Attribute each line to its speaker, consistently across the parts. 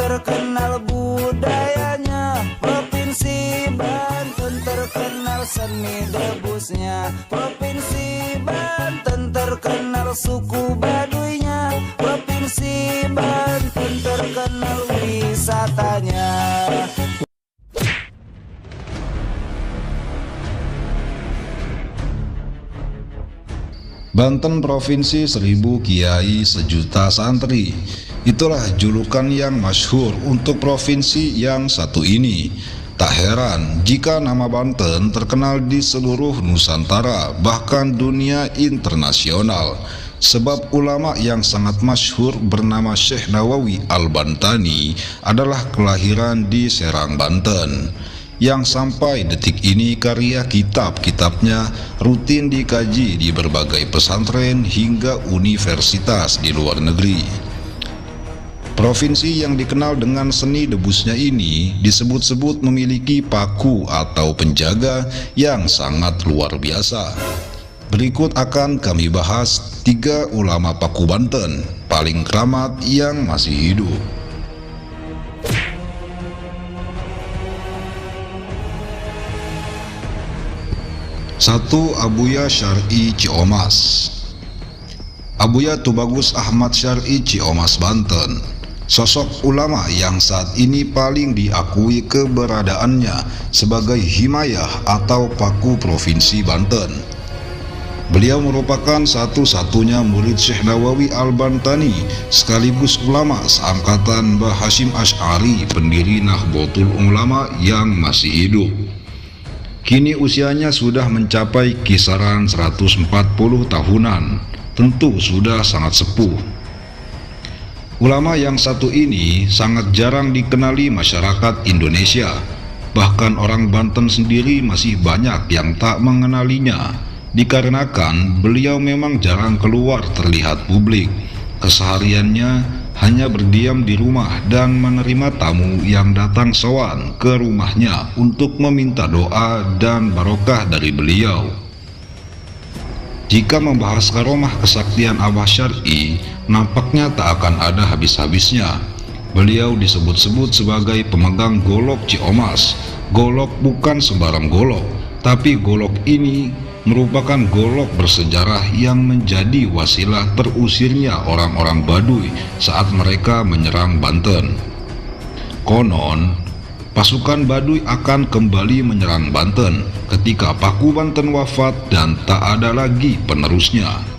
Speaker 1: terkenal budayanya. Provinsi Banten terkenal seni debusnya. Provinsi Banten terkenal suku Baduynya. Provinsi Banten terkenal wisatanya.
Speaker 2: Banten Provinsi 1000 Kiai Sejuta Santri. Itulah julukan yang masyhur untuk provinsi yang satu ini. Tak heran jika nama Banten terkenal di seluruh Nusantara, bahkan dunia internasional. Sebab ulama yang sangat masyhur bernama Syekh Nawawi Al-Bantani adalah kelahiran di Serang, Banten, yang sampai detik ini karya kitab-kitabnya rutin dikaji di berbagai pesantren hingga universitas di luar negeri. Provinsi yang dikenal dengan seni debusnya ini disebut-sebut memiliki paku atau penjaga yang sangat luar biasa. Berikut akan kami bahas 3 ulama paku Banten paling keramat yang masih hidup. 1. Abuya Syar'i Ciomas. Abuya Tubagus Ahmad Syar'i Ciomas, Banten, sosok ulama yang saat ini paling diakui keberadaannya sebagai himayah atau paku Provinsi Banten. Beliau merupakan satu-satunya murid Syekh Nawawi Al-Bantani sekaligus ulama seangkatan Mbah Hasyim Asy'ari, pendiri Nahdlatul Ulama yang masih hidup. Kini usianya sudah mencapai kisaran 140 tahunan, tentu sudah sangat sepuh. Ulama yang satu ini sangat jarang dikenali masyarakat Indonesia, bahkan orang Banten sendiri masih banyak yang tak mengenalinya. Dikarenakan beliau memang jarang keluar terlihat publik, kesehariannya hanya berdiam di rumah dan menerima tamu yang datang sowan ke rumahnya untuk meminta doa dan barokah dari beliau. Jika membahas karomah kesaktian Abah Syar'i, nampaknya tak akan ada habis-habisnya. Beliau disebut-sebut sebagai pemegang golok Ciomas. Golok bukan sembarang golok, tapi golok ini merupakan golok bersejarah yang menjadi wasilah terusirnya orang-orang Baduy saat mereka menyerang Banten. Konon, pasukan Baduy akan kembali menyerang Banten ketika Paku Banten wafat dan tak ada lagi penerusnya.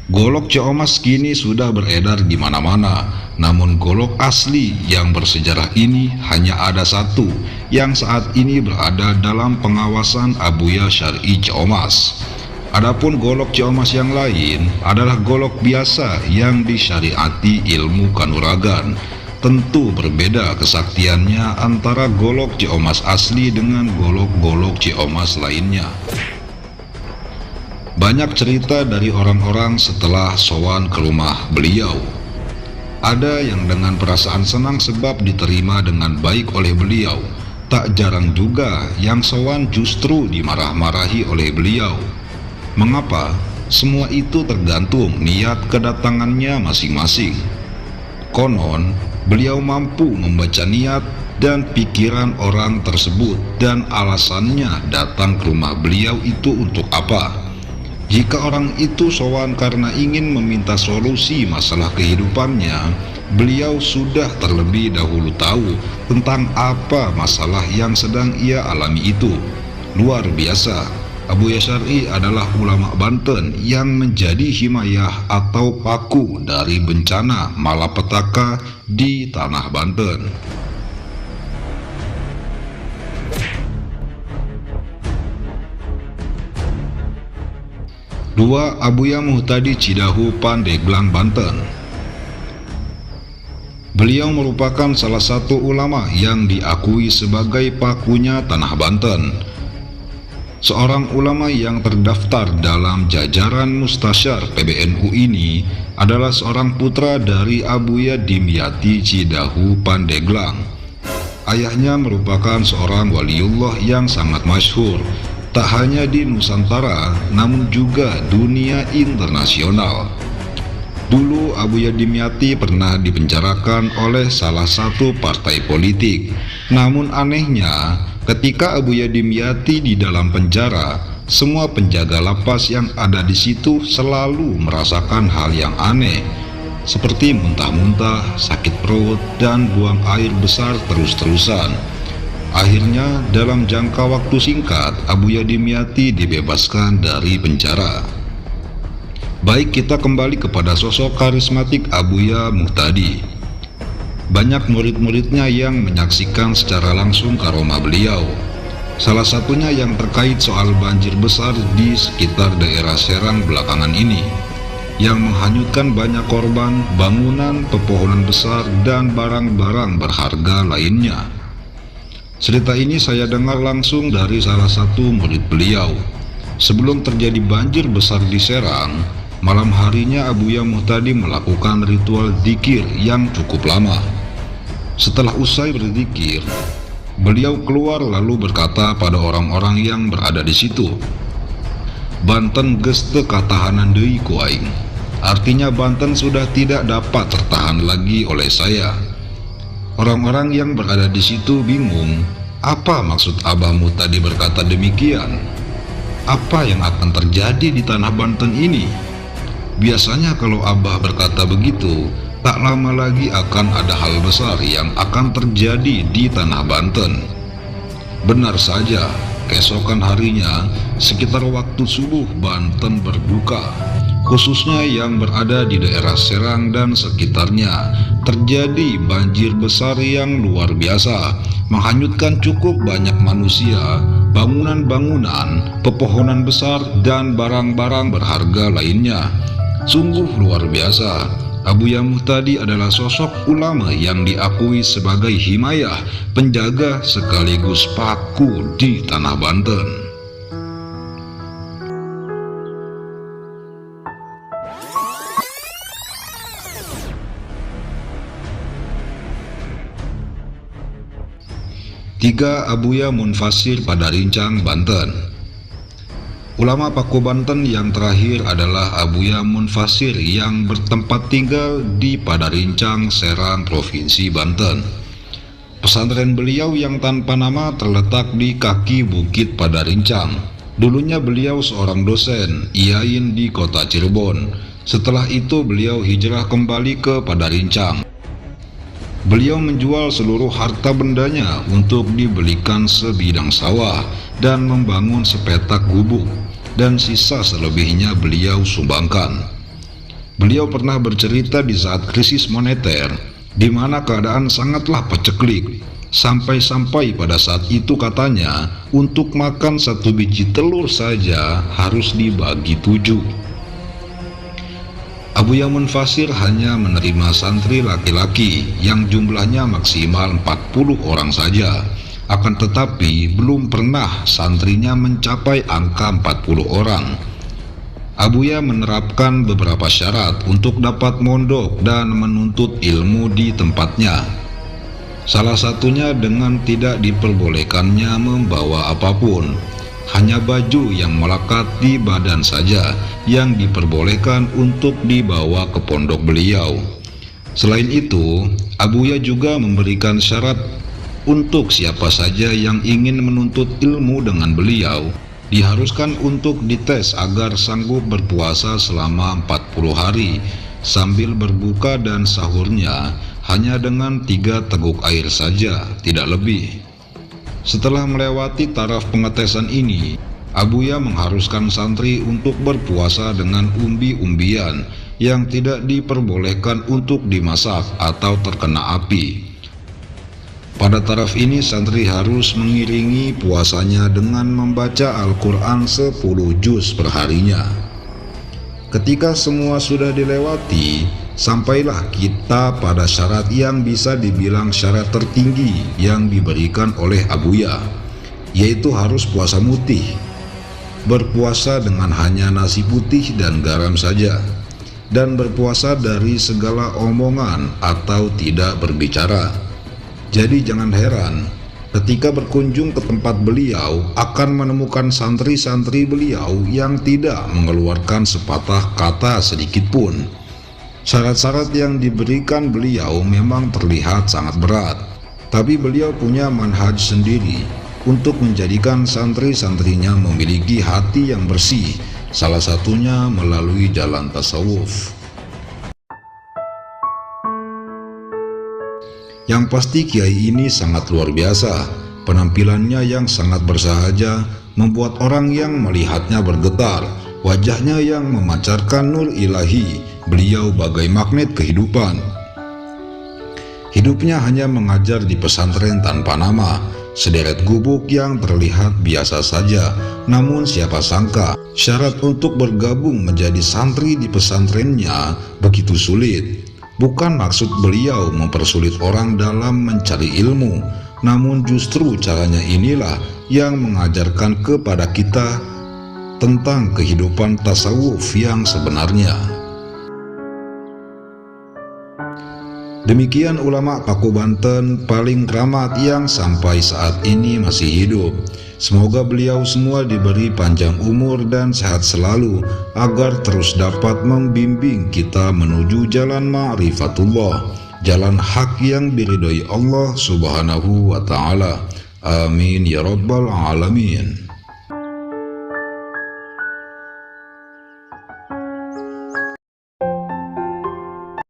Speaker 2: Golok Ciomas kini sudah beredar di mana-mana, namun golok asli yang bersejarah ini hanya ada satu yang saat ini berada dalam pengawasan Abuya Syar'i Ciomas. Adapun golok Ciomas yang lain adalah golok biasa yang disyariati ilmu kanuragan. Tentu berbeda kesaktiannya antara golok Ciomas asli dengan golok-golok Ciomas lainnya. Banyak cerita dari orang-orang setelah sowan ke rumah beliau. Ada yang dengan perasaan senang sebab diterima dengan baik oleh beliau. Tak jarang juga yang sowan justru dimarah-marahi oleh beliau. Mengapa? Semua itu tergantung niat kedatangannya masing-masing. Konon, beliau mampu membaca niat dan pikiran orang tersebut dan alasannya datang ke rumah beliau itu untuk apa. Jika orang itu sowan karena ingin meminta solusi masalah kehidupannya, beliau sudah terlebih dahulu tahu tentang apa masalah yang sedang ia alami itu. Luar biasa, Abuya Syar'i adalah ulama Banten yang menjadi himayah atau paku dari bencana malapetaka di tanah Banten. 2. Abuya Muhtadi Cidahu, Pandeglang, Banten. Beliau merupakan salah satu ulama yang diakui sebagai pakunya tanah Banten. Seorang ulama yang terdaftar dalam jajaran Mustasyar PBNU ini adalah seorang putra dari Abuya Dimyati Cidahu, Pandeglang. Ayahnya merupakan seorang waliullah yang sangat masyhur, tak hanya di Nusantara, namun juga dunia internasional. Dulu Abuya Dimyati pernah dipenjarakan oleh salah satu partai politik. Namun anehnya, ketika Abuya Dimyati di dalam penjara, semua penjaga lapas yang ada di situ selalu merasakan hal yang aneh, seperti muntah-muntah, sakit perut, dan buang air besar terus-terusan. Akhirnya, dalam jangka waktu singkat, Abuya Dimyati dibebaskan dari penjara. Baik, kita kembali kepada sosok karismatik Abuya Muhtadi. Banyak murid-muridnya yang menyaksikan secara langsung karomah beliau. Salah satunya yang terkait soal banjir besar di sekitar daerah Serang belakangan ini, yang menghanyutkan banyak korban, bangunan, pepohonan besar, dan barang-barang berharga lainnya. Cerita ini saya dengar langsung dari salah satu murid beliau. Sebelum terjadi banjir besar di Serang, malam harinya Abuya Muhtadi melakukan ritual dzikir yang cukup lama. Setelah usai berzikir, beliau keluar lalu berkata pada orang-orang yang berada di situ, "Banten geus teu katahanan deui ku aing." Artinya Banten sudah tidak dapat tertahan lagi oleh saya. Orang-orang yang berada di situ bingung, apa maksud Abah Muhtadi berkata demikian? Apa yang akan terjadi di tanah Banten ini? Biasanya kalau Abah berkata begitu, tak lama lagi akan ada hal besar yang akan terjadi di tanah Banten. Benar saja, keesokan harinya, sekitar waktu subuh Banten berduka. Khususnya yang berada di daerah Serang dan sekitarnya, terjadi banjir besar yang luar biasa, menghanyutkan cukup banyak manusia, bangunan-bangunan, pepohonan besar, dan barang-barang berharga lainnya. Sungguh luar biasa. Abuya Muhtadi adalah sosok ulama yang diakui sebagai himayah, penjaga sekaligus paku di tanah Banten. Tiga, Abuya Munfasir Padarincang, Banten. Ulama Paku Banten yang terakhir adalah Abuya Munfasir yang bertempat tinggal di Padarincang, Serang, Provinsi Banten. Pesantren beliau yang tanpa nama terletak di kaki Bukit Padarincang. Dulunya beliau seorang dosen, IAIN di kota Cirebon. Setelah itu beliau hijrah kembali ke Padarincang. Beliau menjual seluruh harta bendanya untuk dibelikan sebidang sawah dan membangun sepetak gubuk, dan sisa selebihnya beliau sumbangkan. Beliau pernah bercerita di saat krisis moneter, di mana keadaan sangatlah paceklik, sampai-sampai pada saat itu katanya, untuk makan satu biji telur saja harus dibagi 7. Abuya Munfasir hanya menerima santri laki-laki yang jumlahnya maksimal 40 orang saja. Akan tetapi belum pernah santrinya mencapai angka 40 orang. Abuya menerapkan beberapa syarat untuk dapat mondok dan menuntut ilmu di tempatnya. Salah satunya dengan tidak diperbolehkannya membawa apapun, hanya baju yang melekat di badan saja yang diperbolehkan untuk dibawa ke pondok beliau. Selain itu, Abuya juga memberikan syarat untuk siapa saja yang ingin menuntut ilmu dengan beliau, diharuskan untuk dites agar sanggup berpuasa selama 40 hari, sambil berbuka dan sahurnya hanya dengan 3 teguk air saja, tidak lebih. Setelah melewati taraf pengetesan ini, Abuya mengharuskan santri untuk berpuasa dengan umbi-umbian yang tidak diperbolehkan untuk dimasak atau terkena api. Pada taraf ini santri harus mengiringi puasanya dengan membaca Al-Quran 10 juz per harinya. Ketika semua sudah dilewati, sampailah kita pada syarat yang bisa dibilang syarat tertinggi yang diberikan oleh Abuya, yaitu harus puasa mutih, berpuasa dengan hanya nasi putih dan garam saja, dan berpuasa dari segala omongan atau tidak berbicara. Jadi jangan heran ketika berkunjung ke tempat beliau akan menemukan santri-santri beliau yang tidak mengeluarkan sepatah kata sedikit pun. Syarat-syarat yang diberikan beliau memang terlihat sangat berat, tapi beliau punya manhaj sendiri untuk menjadikan santri-santrinya memiliki hati yang bersih, salah satunya melalui jalan tasawuf. Yang pasti kiai ini sangat luar biasa. Penampilannya yang sangat bersahaja membuat orang yang melihatnya bergetar. Wajahnya yang memancarkan nur ilahi. Beliau bagai magnet kehidupan. Hidupnya hanya mengajar di pesantren tanpa nama, sederet gubuk yang terlihat biasa saja. Namun siapa sangka syarat untuk bergabung menjadi santri di pesantrennya begitu sulit. Bukan maksud beliau mempersulit orang dalam mencari ilmu, namun justru caranya inilah yang mengajarkan kepada kita tentang kehidupan tasawuf yang sebenarnya. Demikian ulama Paku Banten paling keramat yang sampai saat ini masih hidup. Semoga beliau semua diberi panjang umur dan sehat selalu agar terus dapat membimbing kita menuju jalan ma'rifatullah, jalan hak yang diridhoi Allah Subhanahu wa ta'ala. Amin ya rabbal alamin.